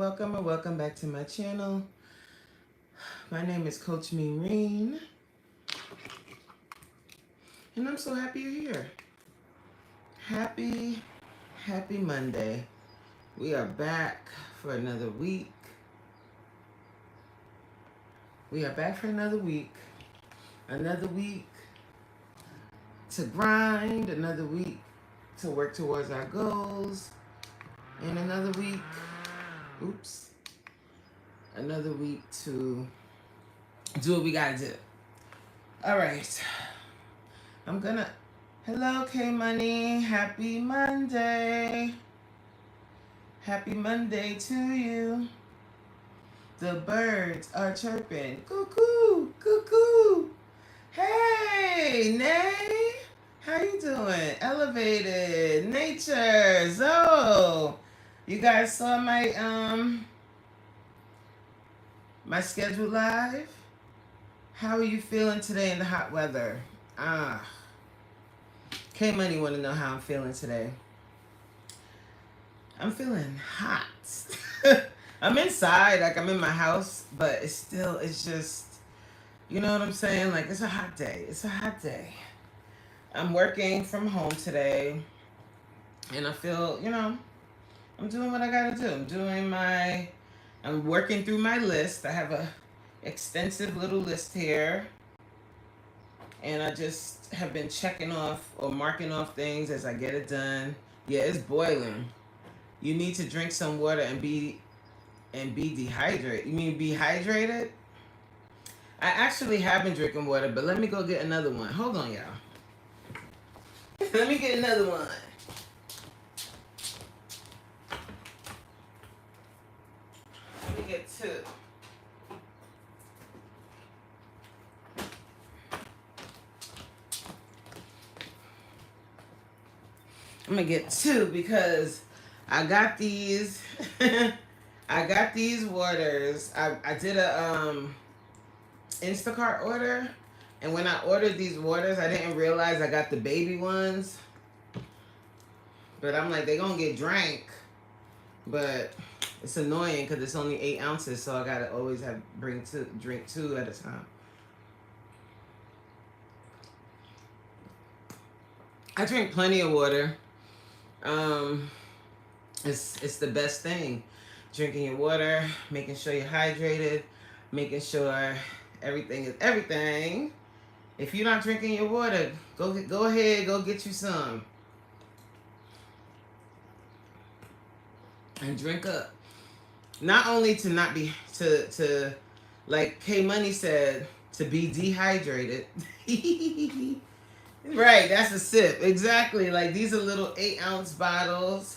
and welcome back to my channel. My name is Coach Meereen, and I'm so happy you're here. Happy Monday. We are back for another week. Another week to grind, another week to work towards our goals, and another week to do what we gotta do. All right. Hello, K Money. Happy Monday. Happy Monday to you. The birds are chirping. Cuckoo, cuckoo. Hey, Nay. How you doing? Elevated Nature. So, you guys saw my schedule live? How are you feeling today in the hot weather? K Money want to know how I'm feeling today. I'm feeling hot. I'm inside, like I'm in my house, but it's just, you know what I'm saying? Like it's a hot day. I'm working from home today, and I feel, I'm doing what I gotta do. I'm working through my list. I have a extensive little list here, and I just have been checking off or marking off things as I get it done. Yeah, it's boiling. You need to drink some water and be dehydrated. You mean be hydrated? I actually have been drinking water, but let me go get another one. Hold on, y'all. Let me get another one. Let me get two. I'm gonna get two because I got these. I got these waters. I did a Instacart order, and when I ordered these waters, I didn't realize I got the baby ones. But I'm like, they gonna get drank. But it's annoying because it's only 8 ounces, so I gotta always drink two at a time. I drink plenty of water. It's the best thing. Drinking your water, making sure you're hydrated, making sure everything is everything. If you're not drinking your water, go ahead, go get you some. And drink up. Not only to not be to like K Money said, to be dehydrated. Right, that's a sip. Exactly. Like these are little 8-ounce bottles.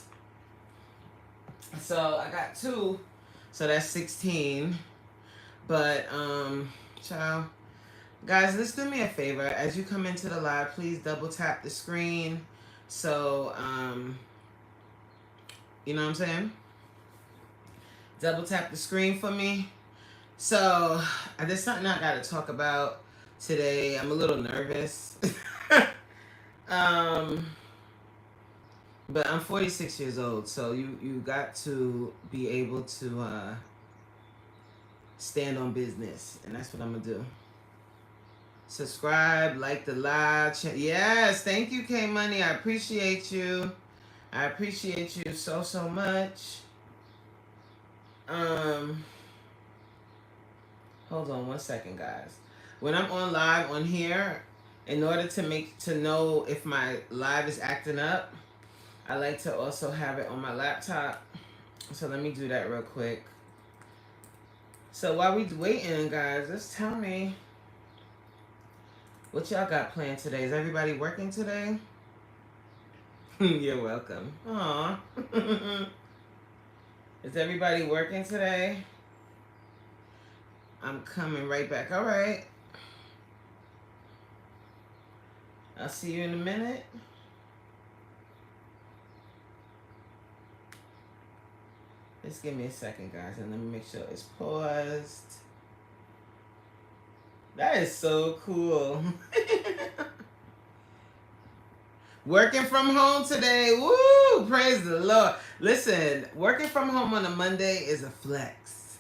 So I got two. So that's 16. But child. Guys, let's do me a favor. As you come into the live, please double tap the screen. So you know what I'm saying? Double tap the screen for me. So there's something I gotta talk about today. I'm a little nervous. But I'm 46 years old, so you got to be able to stand on business, and that's what I'm gonna do. Subscribe, like the live. Yes, thank you, K Money. I appreciate you. I appreciate you so much. Hold on one second, guys. When I'm on live on here, in order to know if my live is acting up, I like to also have it on my laptop. So let me do that real quick. So while we waiting, guys, just tell me what y'all got planned today. Is everybody working today? You're welcome. Aw. Is everybody working today? I'm coming right back. All right. I'll see you in a minute. Just give me a second, guys, and let me make sure it's paused. That is so cool. Working from home today. Woo! Praise the Lord. Listen, working from home on a Monday is a flex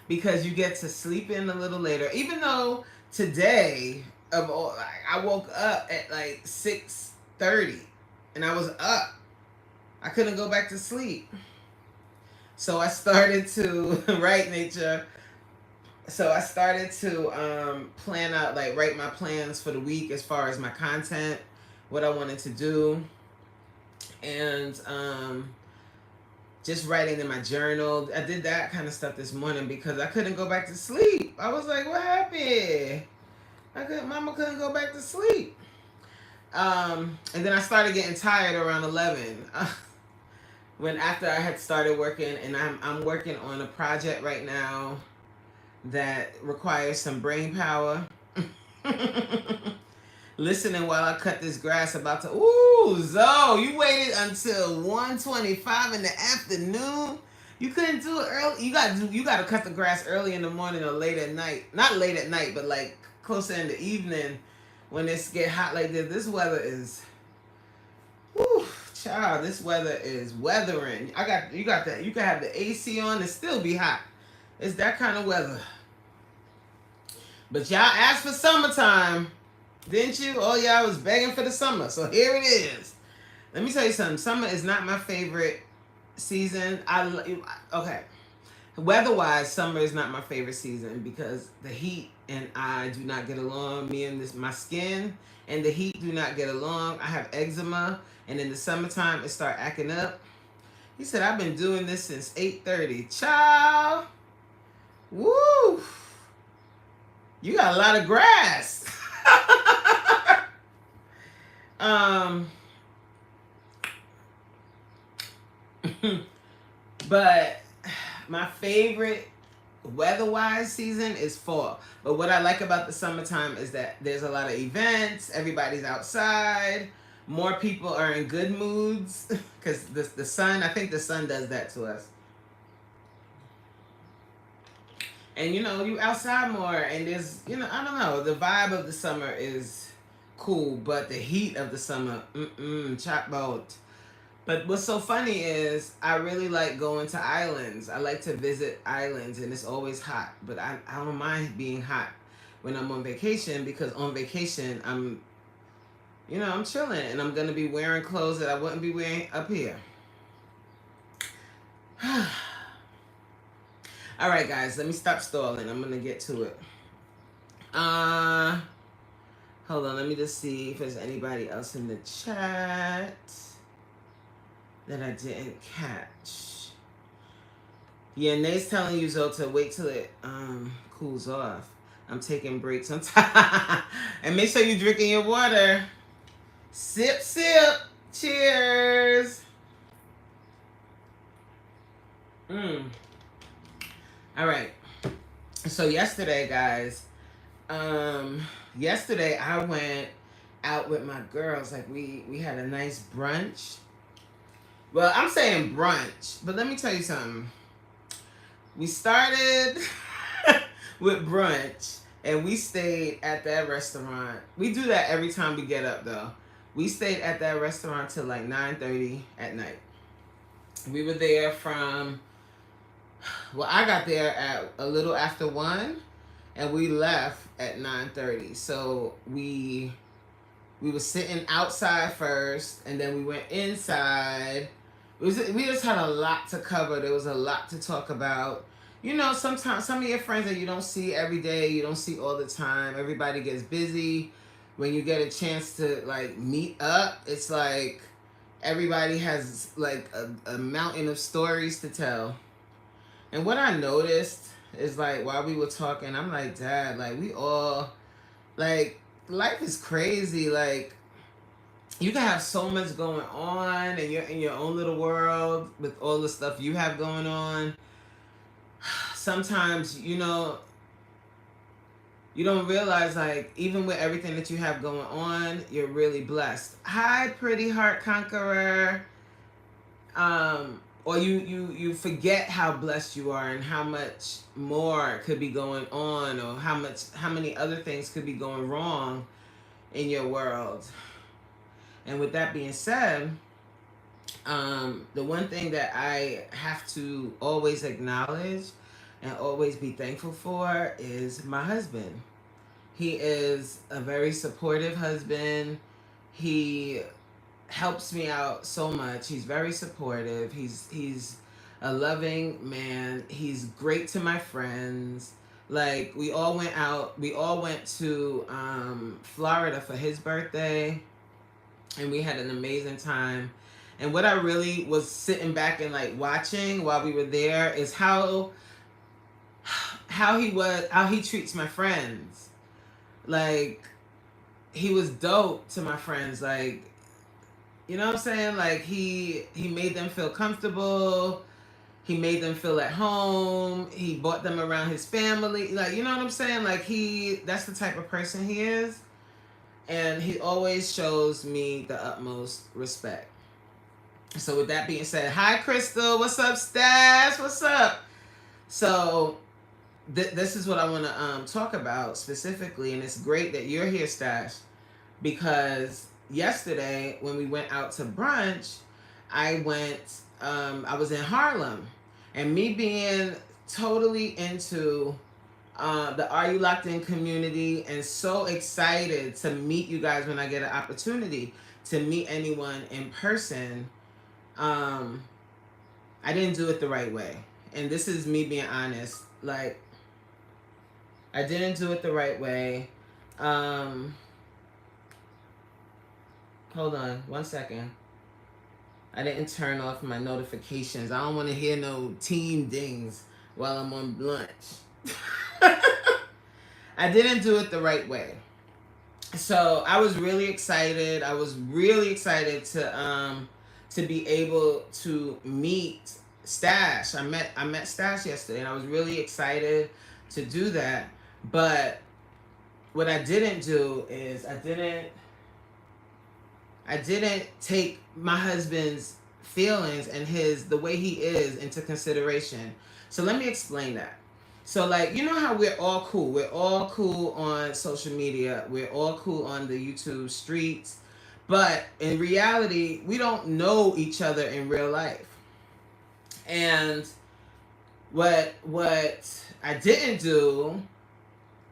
because you get to sleep in a little later. Even though today, I woke up at like 6:30 and I was up. I couldn't go back to sleep. So I started to, right, Nature? So I started to plan out, like write my plans for the week as far as my content, what I wanted to do, and just writing in my journal. I did that kind of stuff this morning because I couldn't go back to sleep. I was like, what happened? Mama couldn't go back to sleep. And then I started getting tired around 11. When after I had started working, and I'm working on a project right now that requires some brain power. Listening while I cut this grass about to. Ooh, Zoe, you waited until 1:25 in the afternoon. You couldn't do it early. You got to cut the grass early in the morning or late at night. Not late at night, but like closer in the evening when it's get hot like this. This weather is. Whew, child, this weather is weathering. You got that. You can have the AC on and still be hot. It's that kind of weather. But y'all asked for summertime, didn't you? Oh, y'all was begging for the summer. So here it is. Let me tell you something. Summer is not my favorite season. Okay. Weather-wise, summer is not my favorite season because the heat and I do not get along. My skin and the heat do not get along. I have eczema, and in the summertime, it start acting up. He said, I've been doing this since 8:30. Child. Woo. You got a lot of grass. But my favorite weather-wise season is fall. But what I like about the summertime is that there's a lot of events. Everybody's outside. More people are in good moods because the sun. I think the sun does that to us. And you outside more, and there's I don't know, the vibe of the summer is cool, but the heat of the summer, chop boat. But what's so funny is I really like going to islands. I like to visit islands, and it's always hot. But I don't mind being hot when I'm on vacation because on vacation I'm chilling, and I'm gonna be wearing clothes that I wouldn't be wearing up here. All right, guys, let me stop stalling. I'm gonna get to it. Hold on, let me just see if there's anybody else in the chat that I didn't catch. Yeah, Nate's telling you, Zoe, to wait till it cools off. I'm taking breaks on time. And make sure you're drinking your water. Sip, sip. Cheers. All right. So yesterday, guys, yesterday I went out with my girls. Like we had a nice brunch. Well, I'm saying brunch, but let me tell you something. We started with brunch and we stayed at that restaurant. We do that every time we get up though. We stayed at that restaurant till like 9:30 at night. We were there from, well, I got there at a little after 1 and we left at 9:30. So we were sitting outside first and then we went inside. We just had a lot to cover. There was a lot to talk about. Sometimes some of your friends that you don't see every day, you don't see all the time. Everybody gets busy. When you get a chance to like meet up, it's like everybody has like a mountain of stories to tell. And what I noticed is like while we were talking, I'm like, Dad, like we all, like life is crazy. Like you can have so much going on and you're in your own little world with all the stuff you have going on. Sometimes, you don't realize, like, even with everything that you have going on, you're really blessed. Hi, pretty heart conqueror. Or you forget how blessed you are and how much more could be going on, or how many other things could be going wrong in your world. And with that being said, the one thing that I have to always acknowledge and always be thankful for is my husband. He is a very supportive husband. He helps me out so much. He's very supportive. He's a loving man. He's great to my friends. Like we all went out. We all went to Florida for his birthday, and we had an amazing time. And what I really was sitting back and like watching while we were there is how he treats my friends. Like he was dope to my friends. Like, you know what I'm saying? Like he made them feel comfortable. He made them feel at home. He brought them around his family. Like, you know what I'm saying? Like that's the type of person he is. And he always shows me the utmost respect. So with that being said, hi Crystal, what's up, Stash? What's up? So this is what I want to talk about specifically, and it's great that you're here, Stash, because yesterday when we went out to brunch, I was in Harlem, and me being totally into the Are You Locked In community and so excited to meet you guys when I get an opportunity to meet anyone in person, I didn't do it the right way. And this is me being honest. Like, I didn't do it the right way. Hold on 1 second. I didn't turn off my notifications. I don't want to hear no team dings while I'm on lunch. I didn't do it the right way. So I was really excited. I was really excited to be able to meet Stash. I met Stash yesterday, and I was really excited to do that. But what I didn't do is I didn't take my husband's feelings and the way he is into consideration. So let me explain that. So like, you know how we're all cool. We're all cool on social media. We're all cool on the YouTube streets. But in reality, we don't know each other in real life. And what I didn't do,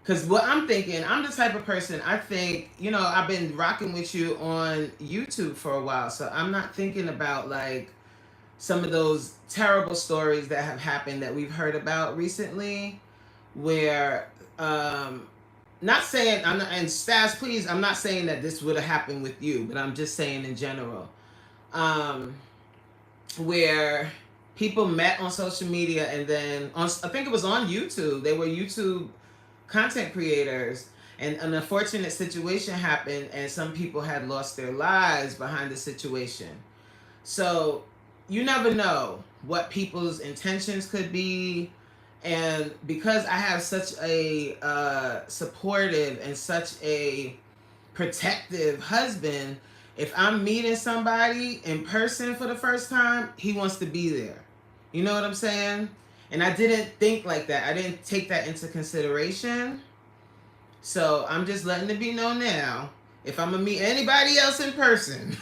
because what I'm thinking, I'm the type of person, I think, you know, I've been rocking with you on YouTube for a while. So I'm not thinking about like some of those terrible stories that have happened that we've heard about recently, where not saying I'm not, and Stas, please, I'm not saying that this would have happened with you, but I'm just saying in general, where people met on social media and then I think it was on YouTube. They were YouTube content creators, and an unfortunate situation happened, and some people had lost their lives behind the situation. So you never know what people's intentions could be. And because I have such a supportive and such a protective husband, if I'm meeting somebody in person for the first time, he wants to be there. You know what I'm saying? And I didn't think like that. I didn't take that into consideration. So I'm just letting it be known now. If I'm going to meet anybody else in person,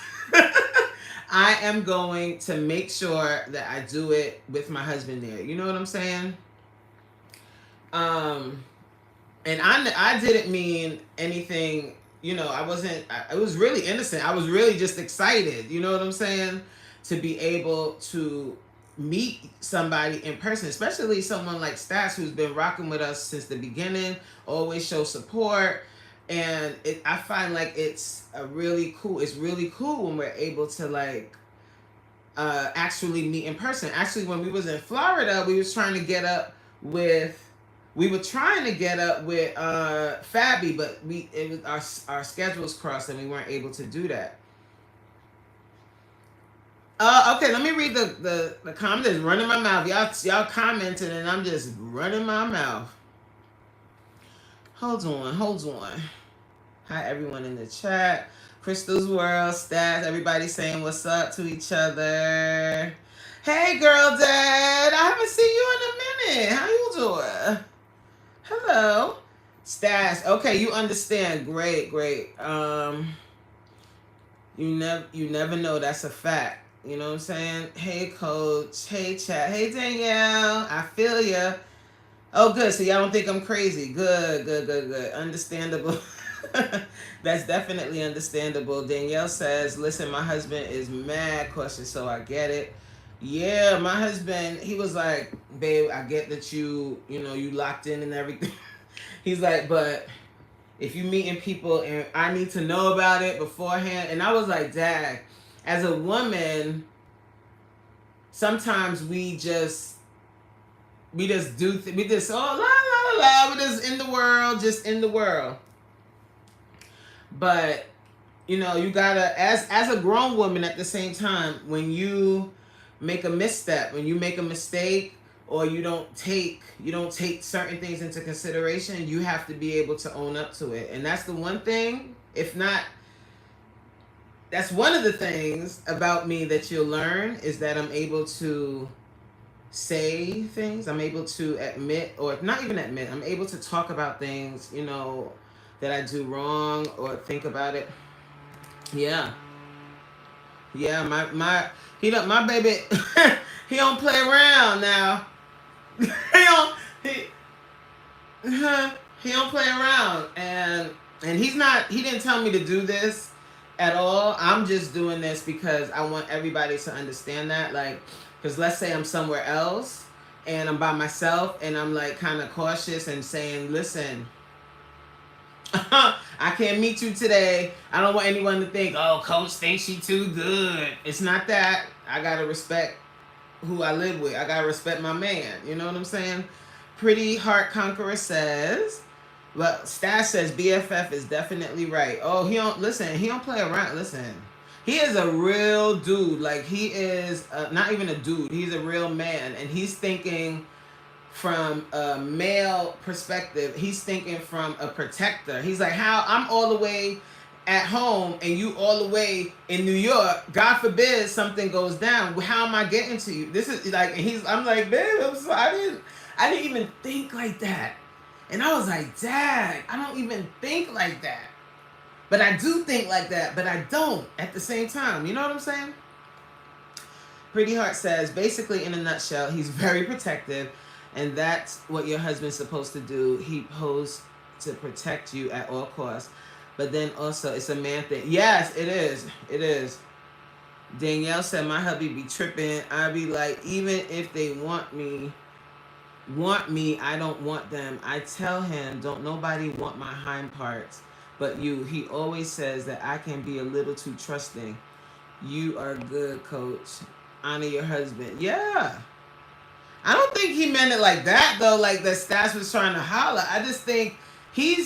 I am going to make sure that I do it with my husband there. You know what I'm saying? And I didn't mean anything, you know, it was really innocent. I was really just excited, you know what I'm saying? To be able to meet somebody in person, especially someone like Stats, who's been rocking with us since the beginning, always show support. And I find like it's really cool when we're able to like actually meet in person. Actually, when we was in Florida, we were trying to get up with Fabi, but our schedules crossed and we weren't able to do that. Okay, let me read the comment. That's running my mouth. Y'all commenting and I'm just running my mouth. Hold on. Hi everyone in the chat. Crystal's World, Stats, everybody saying what's up to each other. Hey girl dad, I haven't seen you in a minute. How you doing? Hello. Stats. Okay, you understand. Great. You never know. That's a fact. You know what I'm saying? Hey, Coach. Hey, Chat. Hey, Danielle. I feel ya. Oh, good. So y'all don't think I'm crazy. Good, good, good, good. Understandable. That's definitely understandable. Danielle says, listen, my husband is mad cautious, so I get it. Yeah, my husband, he was like, babe, I get that you locked in and everything. He's like, but if you meeting people and I need to know about it beforehand. And I was like, Dad, as a woman, sometimes we just we just oh la la la we just in the world, just in the world. But you gotta, as a grown woman, at the same time, when you make a misstep, when you make a mistake, or you don't take certain things into consideration, you have to be able to own up to it. And that's the one thing, if not, that's one of the things about me that you'll learn, is that I'm able to say things. I'm able to admit, or not even admit, I'm able to talk about things, that I do wrong or think about it. Yeah. Yeah, my baby, he don't play around now. he don't he, he don't play around, and he didn't tell me to do this at all. I'm just doing this because I want everybody to understand that, like, because let's say I'm somewhere else and I'm by myself and I'm like kind of cautious and saying, listen, I can't meet you today. I don't want anyone to think, oh, Coach thinks she too good. It's not that. I gotta respect who I live with. I gotta respect my man. You know what I'm saying? Pretty Heart Conqueror says, well, Stash says BFF is definitely right. Oh, he don't listen. He don't play around. Listen, he is a real dude. Like, he is not even a dude. He's a real man, and he's thinking from a male perspective. He's thinking from a protector. He's like, how I'm all the way at home and you all the way in New York. God forbid something goes down. How am I getting to you? This is like, I'm like, babe, I'm sorry. I didn't even think like that. And I was like, Dad, I don't even think like that. But I do think like that, but I don't at the same time. You know what I'm saying? Pretty Heart says, basically, in a nutshell, he's very protective, and that's what your husband's supposed to do. He's supposed to protect you at all costs. But then also, it's a man thing. Yes, it is. It is. Danielle said, my hubby be tripping. I be like, even if they want me, I don't want them. I tell him, don't nobody want my hind parts but you. He always says that I can be a little too trusting. You are good, Coach. Honor your husband. Yeah. I don't think he meant it like that, though, like that Stas was trying to holler. I just think he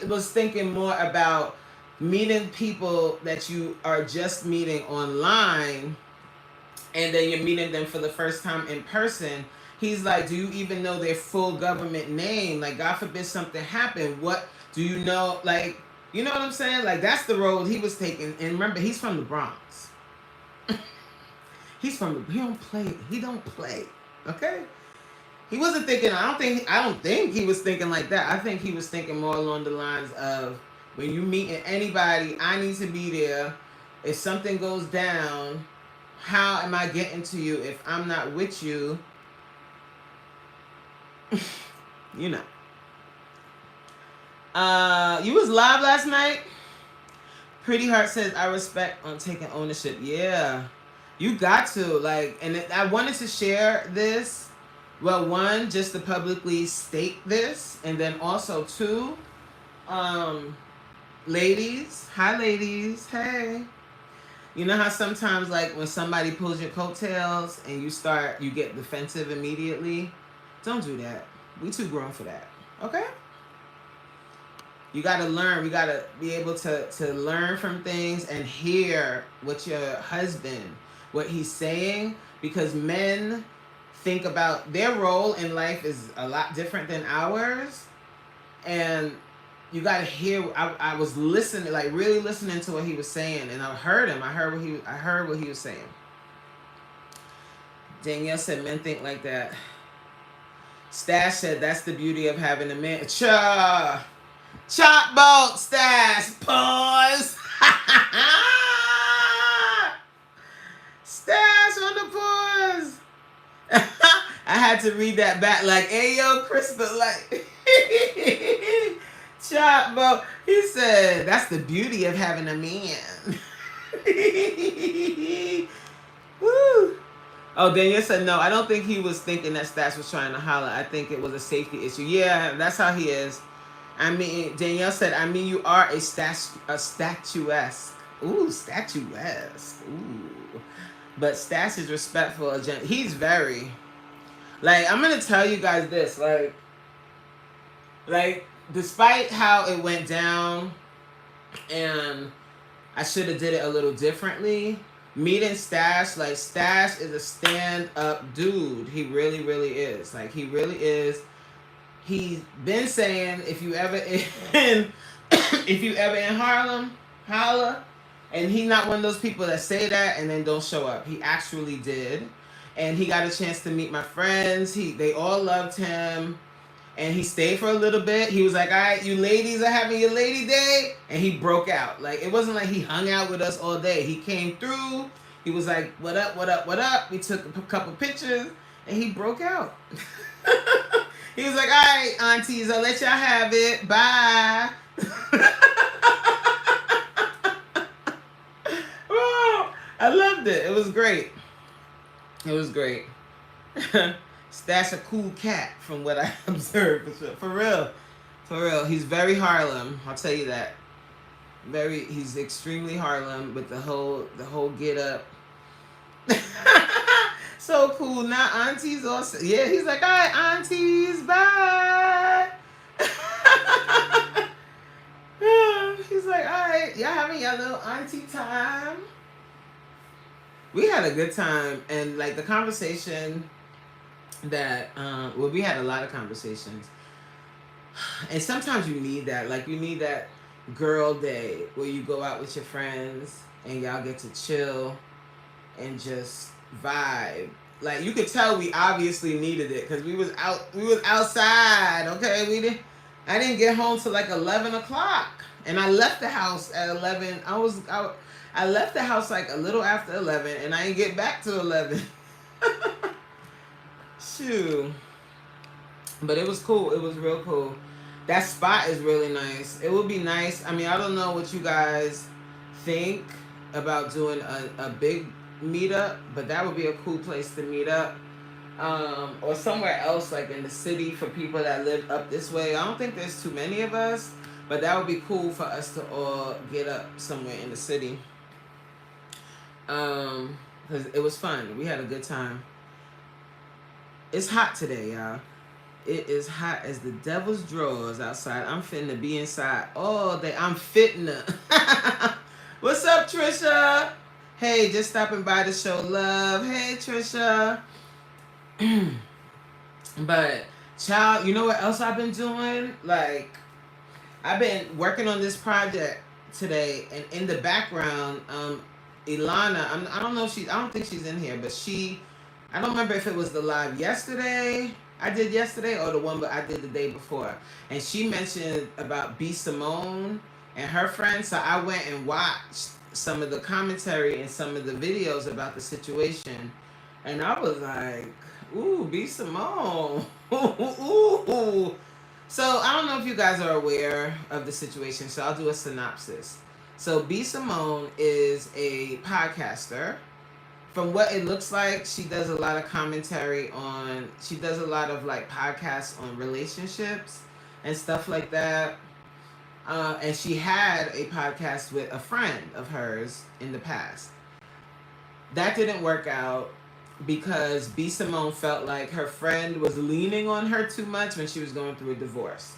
was thinking more about meeting people that you are just meeting online, and then you're meeting them for the first time in person. He's like, do you even know their full government name? Like, God forbid something happened. What do you know? Like, you know what I'm saying? Like, that's the road he was taking. And remember, he's from the Bronx. He don't play. He don't play. Okay? He wasn't thinking, I don't think he was thinking like that. I think he was thinking more along the lines of, when you meeting anybody, I need to be there. If something goes down, how am I getting to you if I'm not with you? You know. You was live last night? Pretty Heart says, I respect on taking ownership. Yeah. You got to, like, and I wanted to share this. Well, one, just to publicly state this, and then also two, ladies, hi ladies, hey. You know how sometimes, like, when somebody pulls your coattails and you get defensive immediately? Don't do that. We too grown for that. Okay? You got to learn. We got to be able to learn from things and hear what your husband, what he's saying, because men think about their role in life is a lot different than ours. And you got to hear. I was listening, like really listening to what he was saying, and I heard him. I heard what he was saying. Danielle said, men think like that. Stash said, that's the beauty of having a man. Chop boat, Stash. Pause. menopause. I had to read that back like, hey, yo, Crystal, like, chop, bro. He said, that's the beauty of having a man. Woo. Oh, Danielle said, no, I don't think he was thinking that Stats was trying to holler. I think it was a safety issue. Yeah, that's how he is. I mean, Danielle said, I mean, you are a statuesque. Ooh, statuesque. Ooh. But Stats is respectful. He's very... Like, I'm going to tell you guys this. Like, despite how it went down, and I should have did it a little differently, meeting Stash, like, Stash is a stand-up dude. He really, really is. Like, he really is. He's been saying, if you ever in Harlem, holla. And he's not one of those people that say that and then don't show up. He actually did. And he got a chance to meet my friends. They all loved him. And he stayed for a little bit. He was like, all right, you ladies are having your lady day. And he broke out. Like, it wasn't like he hung out with us all day. He came through. He was like, what up, what up, what up? We took a couple pictures. And he broke out. He was like, all right, aunties, I'll let y'all have it. Bye. Oh, I loved it. It was great. It was great. Stash a cool cat from what I observed. For real. For real. He's very Harlem. I'll tell you that. He's extremely Harlem with the whole get up. So cool. Now aunties also. Yeah, he's like, all right, aunties, bye. He's like, all right, y'all having your little auntie time. We had a good time, and like the conversation that we had a lot of conversations, and sometimes you need that. Like, you need that girl day where you go out with your friends and y'all get to chill and just vibe. Like, you could tell we obviously needed it because we was outside. Okay, I didn't get home till like 11 o'clock, and I left the house at 11. I left the house like a little after 11, and I didn't get back to 11. Shoot. But it was cool. It was real cool. That spot is really nice. It would be nice. I mean, I don't know what you guys think about doing a big meetup, but that would be a cool place to meet up. Or somewhere else, like in the city, for people that live up this way. I don't think there's too many of us, but that would be cool for us to all get up somewhere in the city. Because it was fun. We had a good time. It's hot today, y'all. It is hot as the devil's drawers outside. I'm finna be inside all day. I'm fitna. What's up, Trisha? Hey, just stopping by to show love. Hey, Trisha. But, child, you know what else I've been doing? Like, I've been working on this project today, and in the background, Ilana, I don't think she's in here, but I don't remember if it was the live yesterday, I did yesterday, or the one I did the day before. And she mentioned about B. Simone and her friends, so I went and watched some of the commentary and some of the videos about the situation. And I was like, ooh, B. Simone. Ooh. So I don't know if you guys are aware of the situation, so I'll do a synopsis. So B. Simone is a podcaster. From what it looks like, she does a lot of commentary she does a lot of like podcasts on relationships and stuff like that. And she had a podcast with a friend of hers in the past. That didn't work out because B. Simone felt like her friend was leaning on her too much when she was going through a divorce.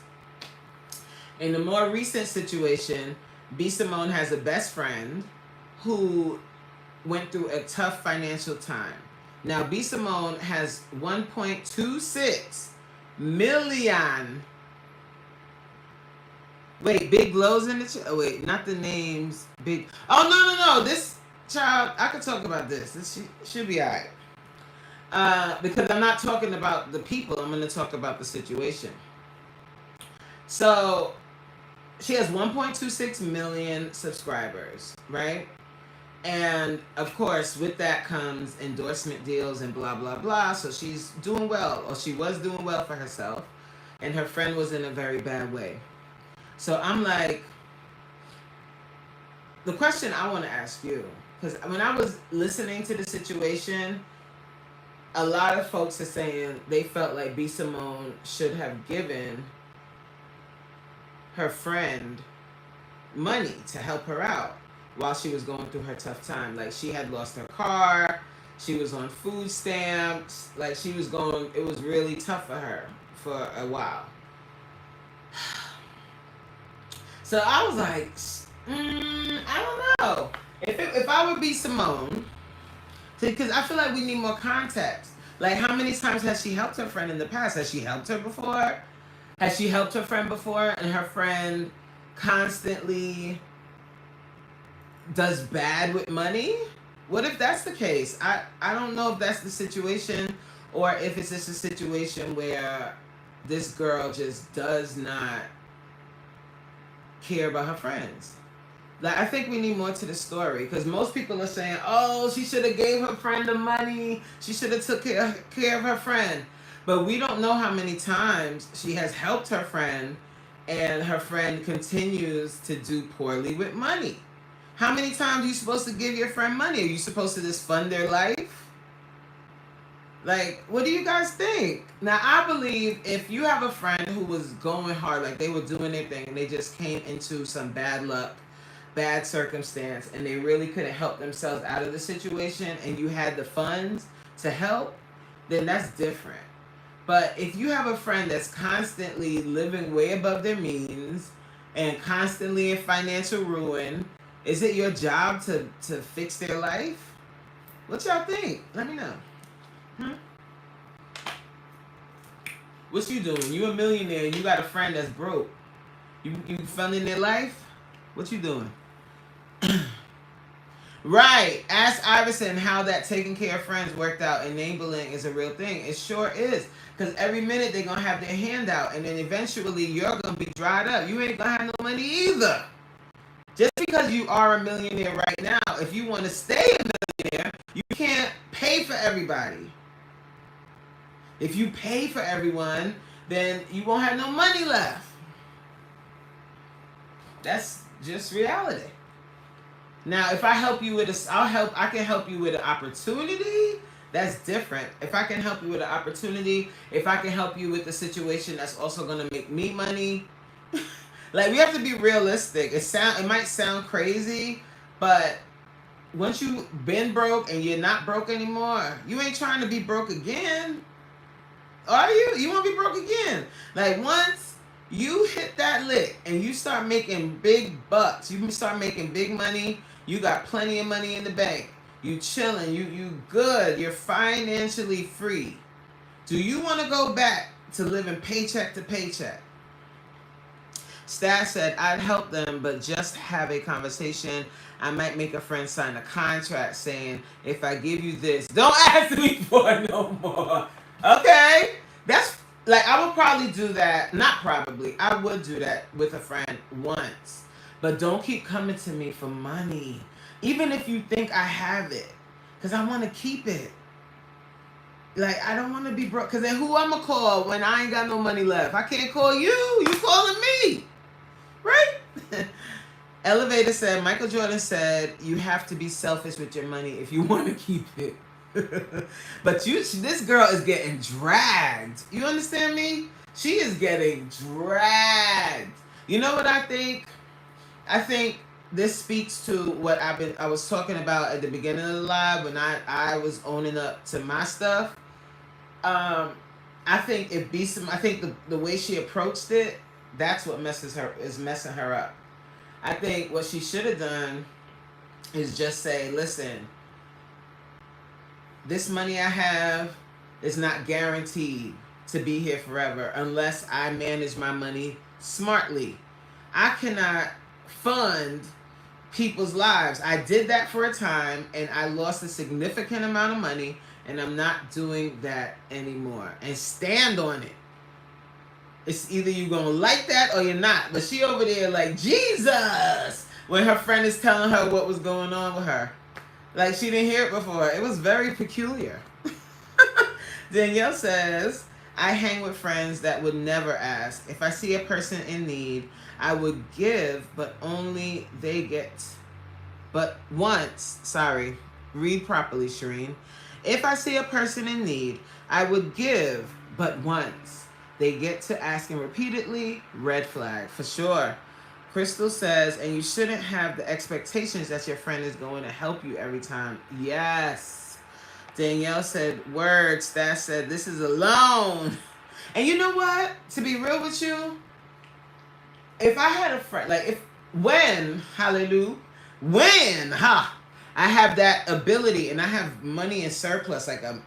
In the more recent situation, B. Simone has a best friend who went through a tough financial time. Now, B. Simone has 1.26 million. Wait, Big Lows in the wait, not the names. Big. Oh, no. This child, I could talk about this. This should be all right. Because I'm not talking about the people. I'm going to talk about the situation. So, she has 1.26 million subscribers, right? And of course, with that comes endorsement deals and blah, blah, blah. So she's doing well, or she was doing well for herself. And her friend was in a very bad way. So I'm like, the question I want to ask you, because when I was listening to the situation, a lot of folks are saying they felt like B. Simone should have given her friend money to help her out while she was going through her tough time. Like, she had lost her car, she was on food stamps, like she was going, it was really tough for her for a while. So I was like, I don't know. If I would be Simone, because I feel like we need more context. Like, how many times has she helped her friend in the past? Has she helped her before? Has she helped her friend before and her friend constantly does bad with money? What if that's the case? I don't know if that's the situation, or if it's just a situation where this girl just does not care about her friends. Like, I think we need more to the story, because most people are saying, oh, she should have gave her friend the money, she should have took care of her friend. But we don't know how many times she has helped her friend and her friend continues to do poorly with money. How many times are you supposed to give your friend money? Are you supposed to just fund their life? Like, what do you guys think? Now, I believe if you have a friend who was going hard, like they were doing their thing, and they just came into some bad luck, bad circumstance, and they really couldn't help themselves out of the situation, and you had the funds to help, then that's different. But if you have a friend that's constantly living way above their means and constantly in financial ruin, is it your job to fix their life? What y'all think? Let me know. What you doing? You a millionaire and you got a friend that's broke. You funding their life? What you doing? Right. Ask Iverson how that taking care of friends worked out. Enabling is a real thing. It sure is. Because every minute they're going to have their hand out. And then eventually you're going to be dried up. You ain't going to have no money either. Just because you are a millionaire right now, if you want to stay a millionaire, you can't pay for everybody. If you pay for everyone, then you won't have no money left. That's just reality. Now, if I help you with I can help you with an opportunity. That's different. If I can help you with an opportunity, if I can help you with a situation that's also going to make me money. Like, we have to be realistic. It might sound crazy, but once you've been broke and you're not broke anymore, you ain't trying to be broke again. Are you? You want to be broke again? Like, once you hit that lick and you start making big bucks, you start making big money, you got plenty of money in the bank, you chilling, you good, you're financially free. Do you want to go back to living paycheck to paycheck? Stat said, I'd help them, but just have a conversation. I might make a friend sign a contract saying, if I give you this, don't ask me for it no more. Okay? That's, like, I would probably do that. Not probably. I would do that with a friend once. But don't keep coming to me for money. Even if you think I have it. Because I want to keep it. Like, I don't want to be broke. Because then who I'm going to call when I ain't got no money left? I can't call you. You calling me. Right? Elevator said, Michael Jordan said, you have to be selfish with your money if you want to keep it. But this girl is getting dragged. You understand me? She is getting dragged. You know what I think? I think this speaks to what I was talking about at the beginning of the live when I was owning up to my stuff. I think the way she approached it, that's what is messing her up. I think what she should have done is just say, listen, this money I have is not guaranteed to be here forever unless I manage my money smartly. I cannot fund people's lives. I did that for a time and I lost a significant amount of money, and I'm not doing that anymore. And stand on it. It's either you're going to like that or you're not. But she over there like, Jesus, when her friend is telling her what was going on with her. Like she didn't hear it before. It was very peculiar. Danielle says, I hang with friends that would never ask. If I see a person in need, I would give, but only they get. But once, sorry, read properly, Shireen. If I see a person in need, I would give, but once they get to asking repeatedly, red flag, for sure. Crystal says, and you shouldn't have the expectations that your friend is going to help you every time. Yes. Danielle said, words. Stas said, this is a loan. And you know what? To be real with you, if I had a friend, like hallelujah, I have that ability and I have money in surplus, like a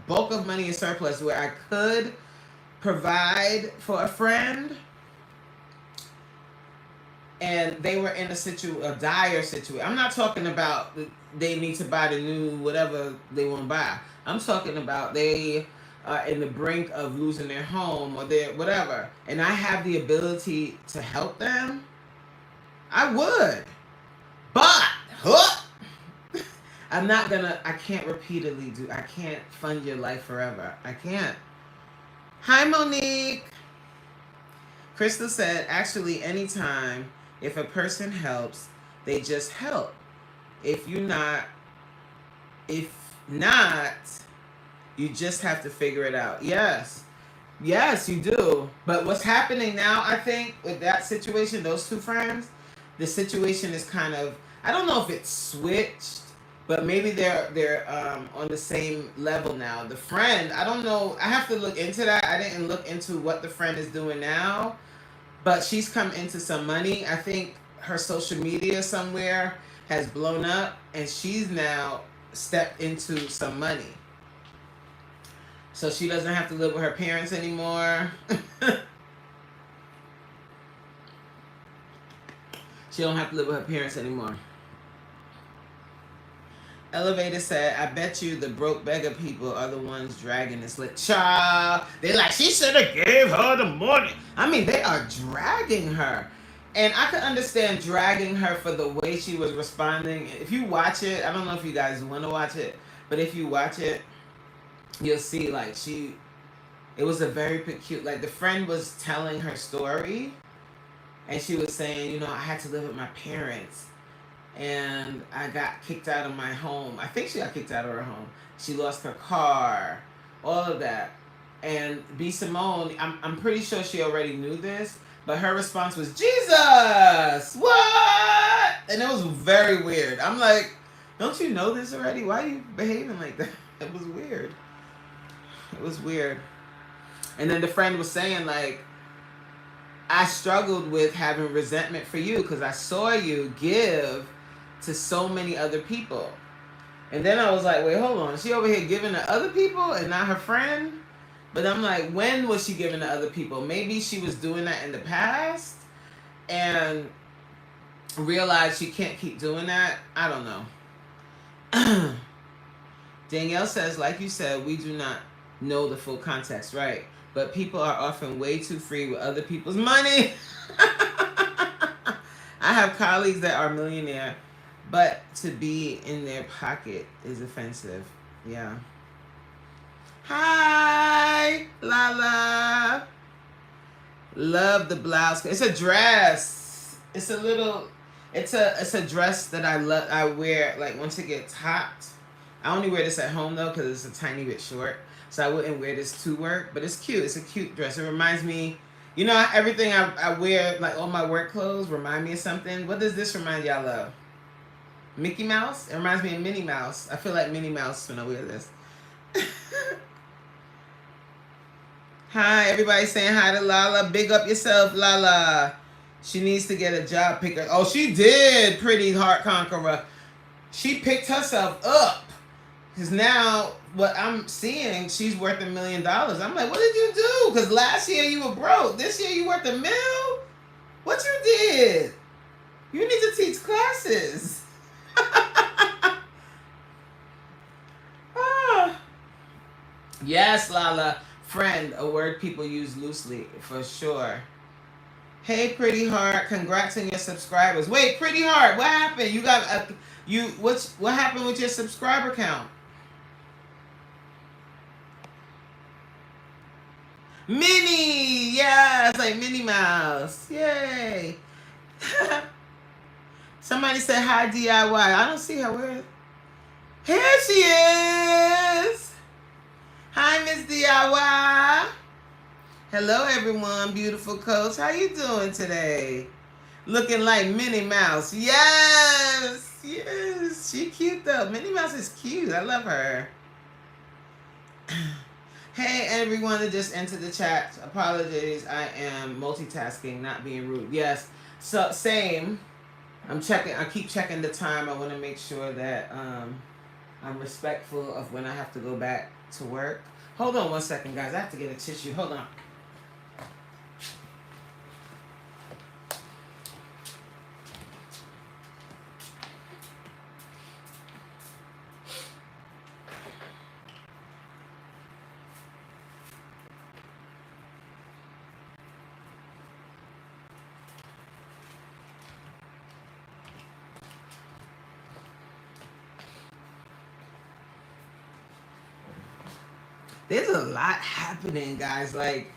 bulk of money in surplus where I could provide for a friend and they were in a dire situation. I'm not talking about they need to buy the new whatever they want to buy. I'm talking about they are in the brink of losing their home or their whatever, and I have the ability to help them. I would, but I can't repeatedly do. I can't fund your life forever. I can't. Hi, Monique. Crystal said, actually, anytime if a person helps, they just help. If not, you just have to figure it out. Yes. Yes, you do. But what's happening now, I think, with that situation, those two friends, the situation is kind of, I don't know if it's switched, but maybe they're on the same level now. The friend, I don't know. I have to look into that. I didn't look into what the friend is doing now, but she's come into some money. I think her social media somewhere has blown up, and she's now stepped into some money. So she doesn't have to live with her parents anymore. She don't have to live with her parents anymore. Elevator said, I bet you the broke beggar people are the ones dragging this lit. Child, they like, she should have gave her the money. I mean, they are dragging her. And I could understand dragging her for the way she was responding. If you watch it, I don't know if you guys want to watch it, but if you watch it, you'll see like it was a very peculiar, like the friend was telling her story and she was saying, you know, I had to live with my parents and I got kicked out of my home. I think she got kicked out of her home. She lost her car, all of that. And B. Simone, I'm pretty sure she already knew this, but her response was, Jesus, what? And it was very weird. I'm like, don't you know this already? Why are you behaving like that? It was weird. It was weird. And then the friend was saying, like, I struggled with having resentment for you because I saw you give to so many other people. And then I was like, wait, hold on. Is she over here giving to other people and not her friend? But I'm like, when was she giving to other people? Maybe she was doing that in the past and realized she can't keep doing that. I don't know. Danielle says, like you said, we do not know the full context, right? But people are often way too free with other people's money. I have colleagues that are millionaire, but to be in their pocket is offensive. Yeah. Hi, Lala. Love the blouse. It's a dress. It's a dress that I love. I wear like once it gets hot. I only wear this at home though because it's a tiny bit short. So I wouldn't wear this to work, but it's cute. It's a cute dress. It reminds me, you know, everything I wear, like all my work clothes remind me of something. What does this remind y'all of? Mickey Mouse? It reminds me of Minnie Mouse. I feel like Minnie Mouse when I wear this. Hi, everybody saying hi to Lala. Big up yourself, Lala. She needs to get a job picker. Oh, she did, pretty heart conqueror. She picked herself up. Because now, what I'm seeing, she's worth $1 million. I'm like, what did you do? Because last year you were broke. This year you worth $1 million? What you did? You need to teach classes. Ah. Yes, Lala. Friend, a word people use loosely, for sure. Hey, Pretty Heart, congrats on your subscribers. Wait, Pretty Heart, what happened? You got what happened with your subscriber count? Minnie, yes, like Minnie Mouse, yay! Somebody said hi DIY. I don't see her. Where? Here she is. Hi, Miss DIY. Hello, everyone. Beautiful coach. How you doing today? Looking like Minnie Mouse. Yes, yes. She cute though. Minnie Mouse is cute. I love her. Hey, everyone that just entered the chat. Apologies. I am multitasking, not being rude. Yes. So same. I'm checking. I keep checking the time. I want to make sure that I'm respectful of when I have to go back to work. Hold on one second, guys. I have to get a tissue. Hold on. There's a lot happening, guys. Like,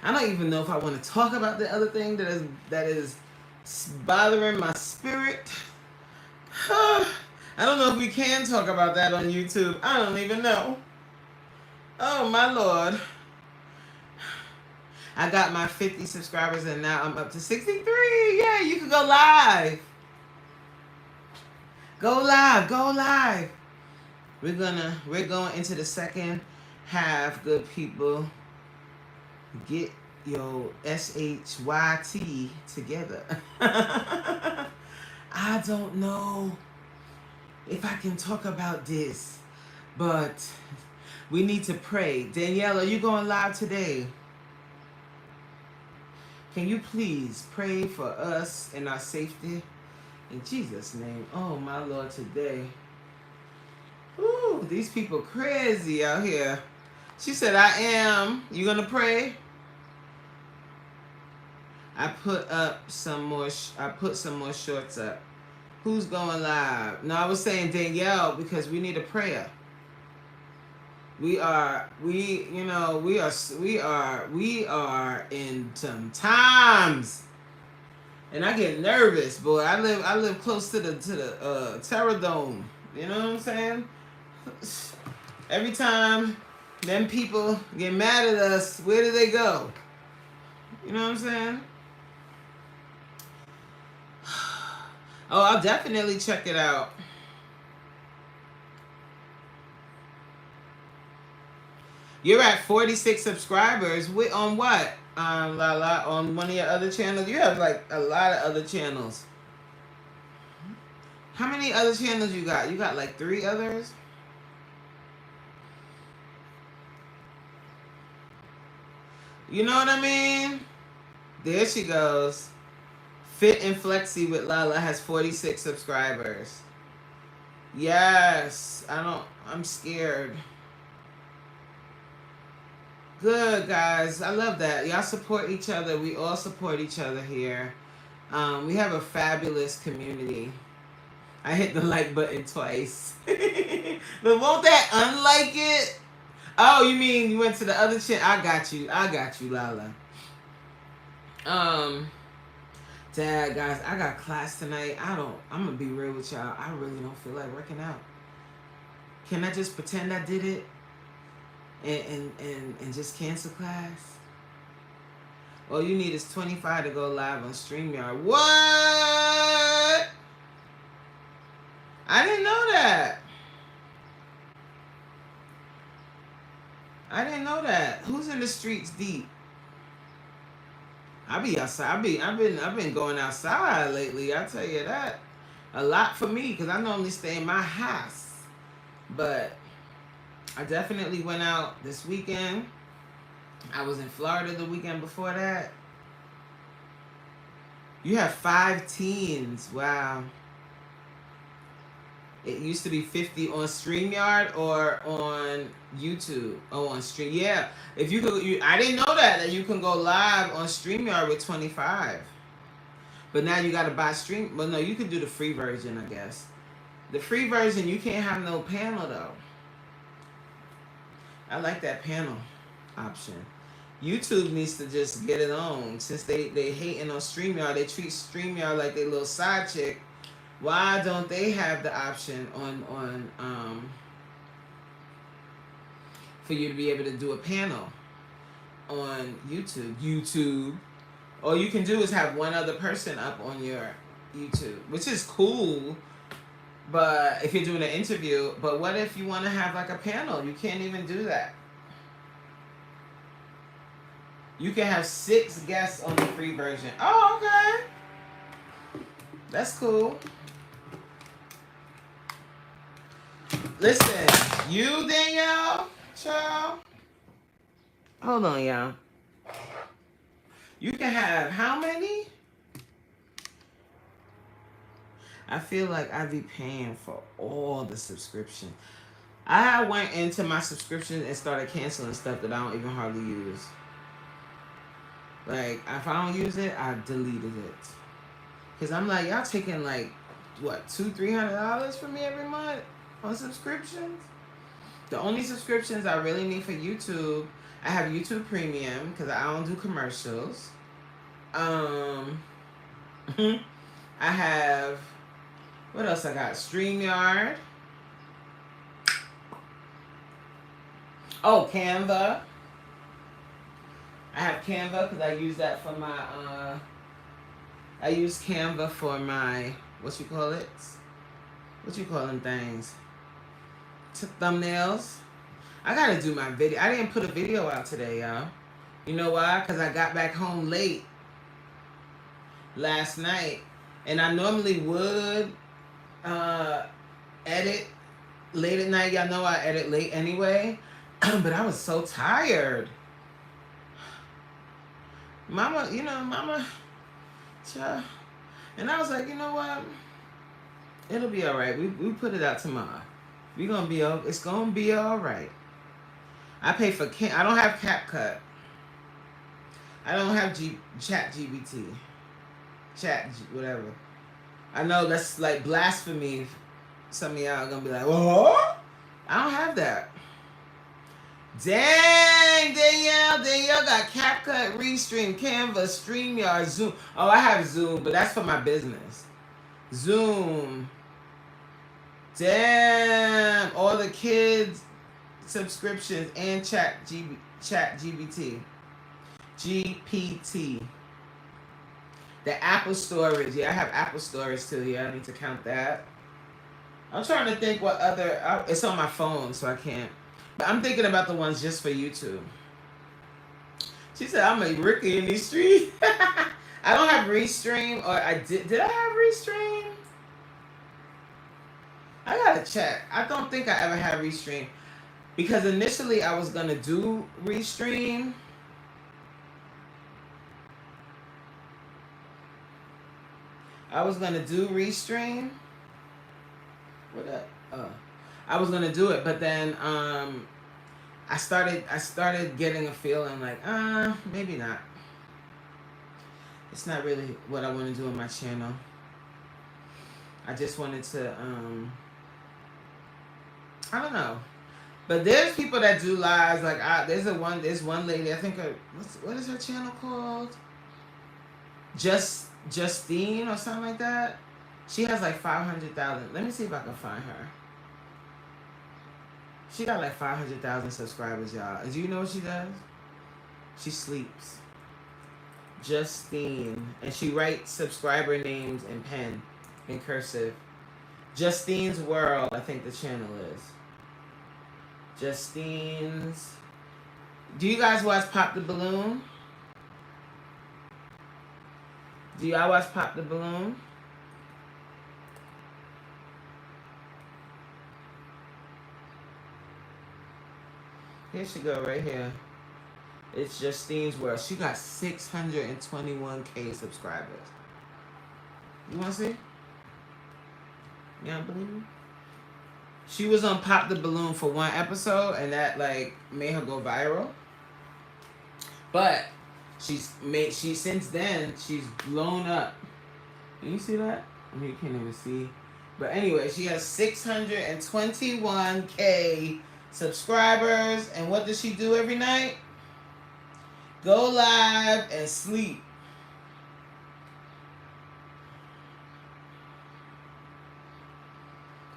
I don't even know if I want to talk about the other thing that is bothering my spirit. I don't know if we can talk about that on YouTube. I don't even know. Oh my Lord. I got my 50 subscribers and now I'm up to 63. Yeah, you can go live. Go live. Go live. We're going into the second half, good people. Get your SHYT together. I don't know if I can talk about this, but we need to pray. Danielle, are you going live today? Can you please pray for us and our safety? In Jesus' name. Oh, my Lord, today. Ooh, these people crazy out here. She said, I am. You gonna pray? I put some more shorts up. Who's going live? No, I was saying Danielle because we need a prayer. We are in some times. And I get nervous, boy. I live close to the Terror Dome. You know what I'm saying? Every time them people get mad at us, where do they go? You know what I'm saying? Oh, I'll definitely check it out. You're at 46 subscribers. On what? Lala, on one of your other channels? You have like a lot of other channels. How many other channels you got? You got like 3 others? You know what I mean? There she goes. Fit and Flexy with Lala has 46 subscribers. Yes. I'm scared. Good, guys. I love that. Y'all support each other. We all support each other here. We have a fabulous community. I hit the like button twice. But won't that unlike it? Oh, you mean you went to the other channel? I got you, Lala. Dad, guys, I got class tonight. I'm gonna be real with y'all. I really don't feel like working out. Can I just pretend I did it and just cancel class? All you need is 25 to go live on StreamYard. What? I didn't know that. I didn't know that. Who's in the streets deep? I be outside. I've been going outside lately. I tell you that. A lot for me because I normally stay in my house. But I definitely went out this weekend. I was in Florida the weekend before that. You have 5 teens. Wow. It used to be 50 on StreamYard or on YouTube. Oh, on Stream. Yeah, if you could, I didn't know that you can go live on StreamYard with 25. But now you got to buy Stream. Well, no, you can do the free version, I guess. The free version, you can't have no panel though. I like that panel option. YouTube needs to just get it on. Since they hating on StreamYard, they treat StreamYard like their little side chick. Why don't they have the option on for you to be able to do a panel on YouTube? All you can do is have one other person up on your YouTube, which is cool. But if you're doing an interview, but what if you want to have like a panel? You can't even do that. You can have 6 guests on the free version. Oh, okay. That's cool. Listen, you, Danielle, child. Hold on, y'all. You can have how many? I feel like I be paying for all the subscription. I went into my subscription and started canceling stuff that I don't even hardly use. Like, if I don't use it, I deleted it. Because I'm like, y'all taking like, what, $200-$300 from me every month on subscriptions? The only subscriptions I really need for YouTube, I have YouTube Premium because I don't do commercials. I have, what else I got? StreamYard. Oh, Canva. I have Canva because I use that for my, I use Canva for my, what you call it? What you call them things? Thumbnails. I gotta do my video. I didn't put a video out today, y'all. You know why? Because I got back home late last night. And I normally would edit late at night. Y'all know I edit late anyway. But I was so tired. Mama, child. And I was like, you know what? It'll be all right. We put it out tomorrow. It's gonna be all right. I pay for I don't have CapCut. I don't have ChatGPT. Whatever. I know that's like blasphemy. Some of y'all are gonna be like, what? I don't have that. Dang, Danielle got CapCut, Restream, Canva, StreamYard, Zoom. Oh, I have Zoom, but that's for my business. Zoom. Damn, all the kids subscriptions and ChatGPT. GPT. The Apple storage. Yeah, I have Apple storage too. Yeah, I need to count that. I'm trying to think what other. It's on my phone, so I can't. But I'm thinking about the ones just for YouTube. She said, I'm a rookie in these streets. I don't have Restream, or I did. Did I have Restream? I gotta check. I don't think I ever had Restream. Because initially I was gonna do Restream. I was gonna do Restream. What up? I was gonna do it, but then I started getting a feeling like maybe not. It's not really what I want to do on my channel. I just wanted to I don't know. But there's people that do lives like there's one lady, I think what is her channel called? Justine or something like that. She has like 500,000. Let me see if I can find her. She got like 500,000 subscribers, y'all. Do you know what she does? She sleeps. Justine. And she writes subscriber names in pen, in cursive. Justine's World, I think the channel is. Justine's. Do you guys watch Pop the Balloon? Do y'all watch Pop the Balloon? Here she go, right here. It's Justine's World. She got 621K subscribers. You want to see? You don't believe me? She was on Pop the Balloon for one episode, and that like made her go viral. But she since then she's blown up. Can you see that? I mean, you can't even see. But anyway, she has 621K subscribers, and what does she do every night? Go live and sleep.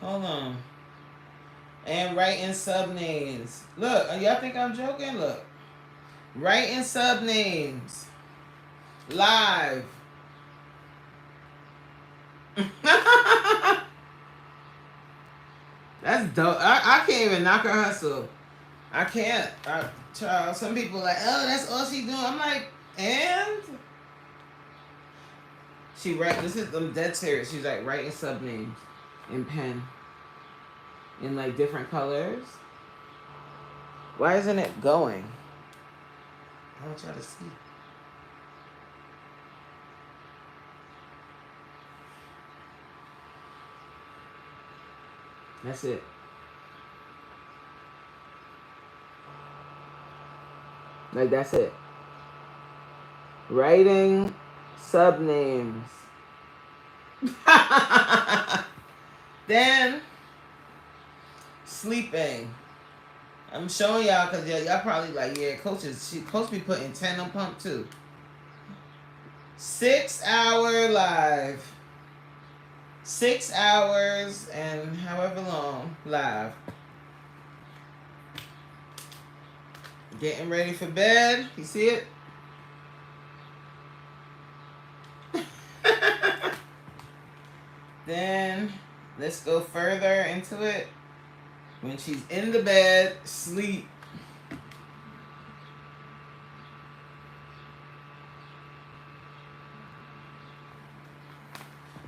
Hold on. And write in sub names. Look, y'all think I'm joking? Look. Write in sub names. Live. That's dope. I can't even knock her hustle. I can't. Child, some people like, oh, that's all she doing. I'm like, and she write. This is I'm dead serious. She's like writing sub names in pen, in like different colors. Why isn't it going? I want y'all to see. That's it. Like, that's it. Writing sub names. Then sleeping. I'm showing y'all because y'all probably like, yeah, coach be putting 10 on pump too. 6 hour live. 6 hours and however long live. Getting ready for bed. You see it? Then let's go further into it. When she's in the bed, sleep.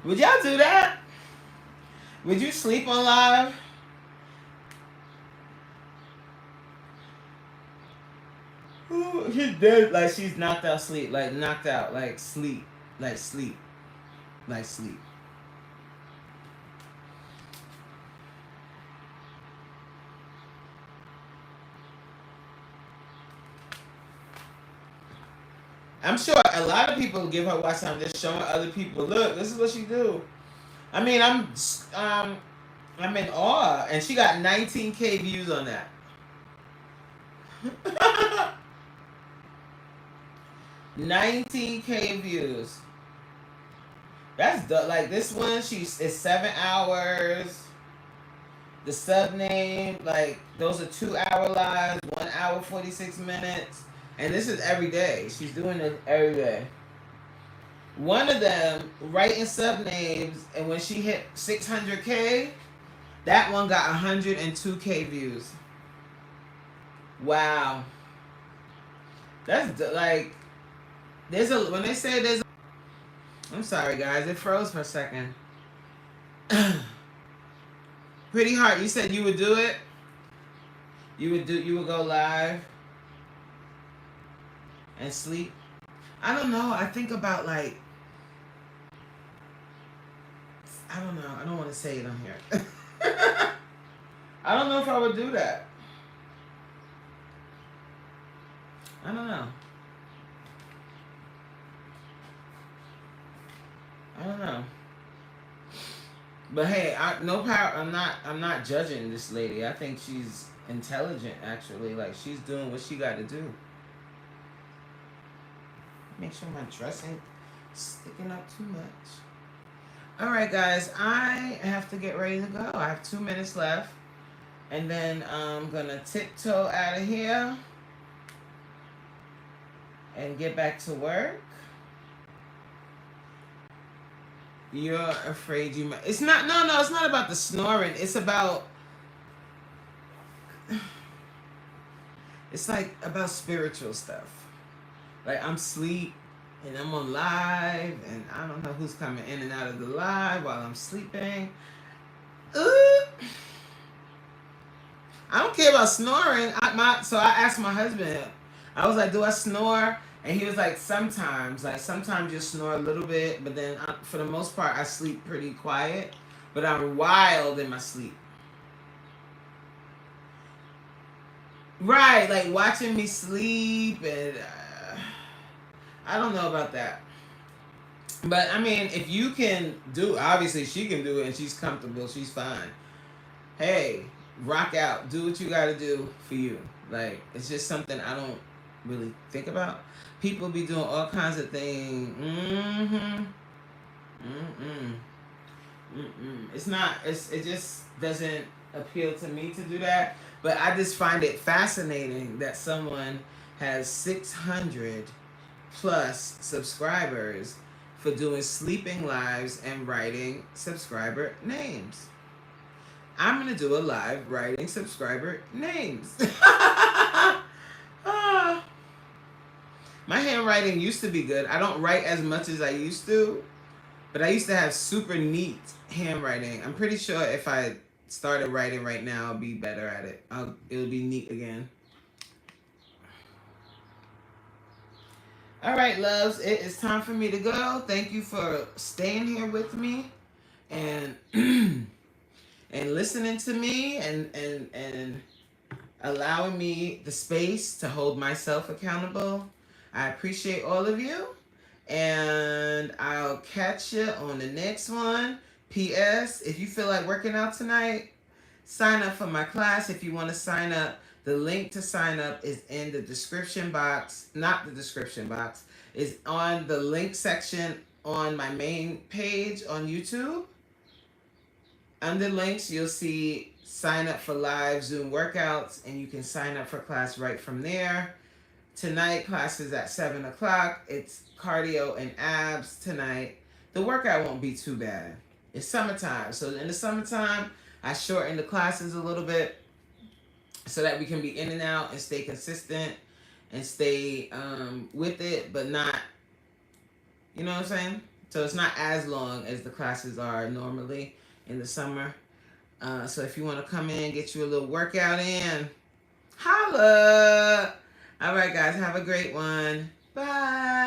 Would y'all do that? Would you sleep on live? Ooh, she's dead. Like she's knocked out sleep. Like knocked out. Like sleep. Like sleep. Like sleep. I'm sure a lot of people give her watch time, just showing other people, look, this is what she do. I mean, I'm in awe, and she got 19K views on that. 19K views. That's like this one. It's 7 hours. The sub name, like those are 2 hour lives, 1 hour 46 minutes. And this is every day. She's doing this every day. One of them, writing sub names, and when she hit 600K, that one got 102K views. Wow. That's like, when they say there's I'm sorry guys, it froze for a second. Pretty Heart, you said you would do it? You would go live and sleep? I don't know. I think about like, I don't know. I don't want to say it on here. I don't know if I would do that. I don't know. I don't know. But hey, no power. I'm not judging this lady. I think she's intelligent. Actually, like she's doing what she got to do. Make sure my dress ain't sticking up too much. All right, guys. I have to get ready to go. I have 2 minutes left, and then I'm gonna tiptoe out of here and get back to work. You're afraid you might. It's not. No. It's not about the snoring. It's about. It's like about spiritual stuff. Like I'm asleep and I'm on live and I don't know who's coming in and out of the live while I'm sleeping. I don't care about snoring. So I asked my husband. I was like, "Do I snore?" And he was like, "Sometimes. Like sometimes you snore a little bit, but then for the most part, I sleep pretty quiet. But I'm wild in my sleep." Right, like watching me sleep, and I don't know about that. But I mean, if you can do, obviously she can do it, and she's comfortable, she's fine. Hey, rock out, do what you got to do for you. Like it's just something I don't really think about. People be doing all kinds of things. Mm-hmm. Mm-mm. Mm-mm. It's not. It just doesn't appeal to me to do that. But I just find it fascinating that someone has 600 plus subscribers for doing sleeping lives and writing subscriber names. I'm gonna do a live writing subscriber names. Ah, my handwriting used to be good. I don't write as much as I used to, but I used to have super neat handwriting. I'm pretty sure if I started writing right now, I'll be better at it. It'll be neat again. All right, loves, it is time for me to go. Thank you for staying here with me and and listening to me and allowing me the space to hold myself accountable. I appreciate all of you. And I'll catch you on the next one. P.S. If you feel like working out tonight, sign up for my class. If you want to sign up, the link to sign up is in the description box. Not the description box. Is on the link section on my main page on YouTube. Under links, you'll see sign up for live Zoom workouts, and you can sign up for class right from there. Tonight, class is at 7 o'clock. It's cardio and abs tonight. The workout won't be too bad. It's summertime. So in the summertime, I shorten the classes a little bit so that we can be in and out and stay consistent and stay with it, but not, you know what I'm saying? So it's not as long as the classes are normally in the summer. So if you want to come in, get you a little workout in, holla! All right, guys, have a great one. Bye.